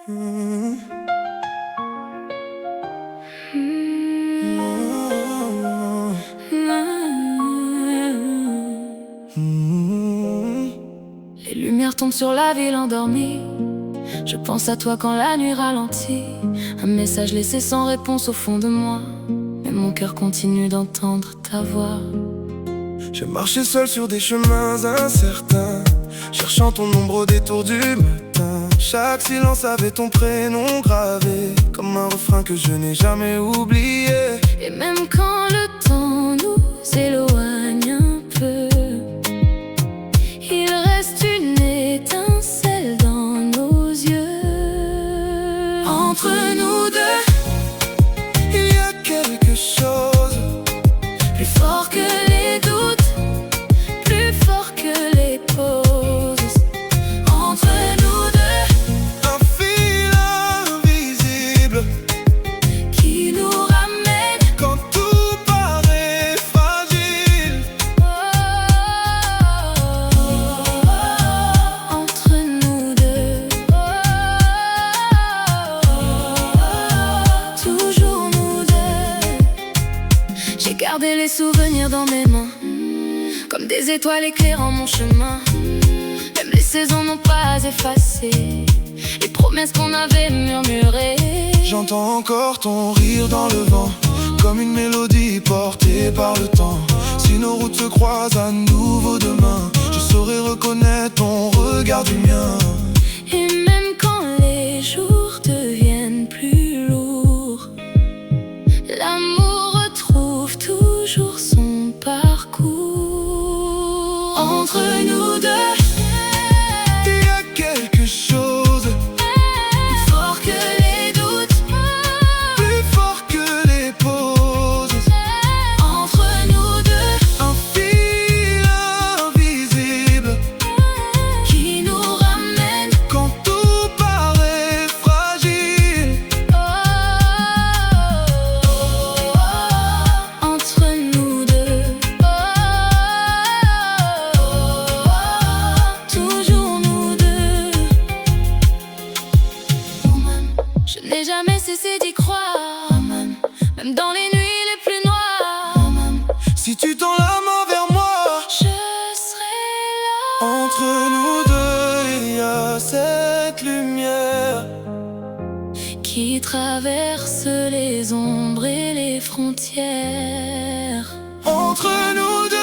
Hmm. Les lumières tombent sur la ville endormie. Je pense à toi quand la nuit ralentit. Un message laissé sans réponse au fond de moi, mais mon cœur continue d'entendre ta voix. J'ai marché seul sur des chemins incertains, cherchant ton ombre au détour du matin. Chaque silence avait ton prénom gravé, comme un refrain que je n'ai jamais oublié. Et même quand le temps nous éloigne un peu, il reste une étincelle dans nos yeux. Entre nous deux, Il y a quelque chose plus fort que les doutes, plus fort que les pauses. Entre nous deux, un fil invisible qui nous ramène. quand tout paraît fragile. Entre nous deux, toujours nous deux. J'ai gardé les souvenirs dans mes mains, comme des étoiles éclairant mon chemin. Même les saisons n'ont pas effacé les promesses qu'on avait murmurées. J'entends encore ton rire dans le vent, comme une mélodie portée par le temps. Si nos routes se croisent à nouveau demain, je saurai reconnaître ton regard du mien. Et même quand les jours deviennent plus lourds, l'amour retrouve toujours son parcours. Entre nous deux, Il y a quelque chose plus fort que les doutes, plus fort que les pauses. entre nous deux, Un fil invisible qui nous ramène. quand tout paraît fragile. Entre nous deux, toujours nous deux. Je n'ai jamais cessé d'y croire, même dans les nuits les plus noires. Si tu tends la main vers moi, Je serai là. entre nous deux, il y a cette lumière. Qui traverse les ombres et les frontières. Entre nous deux,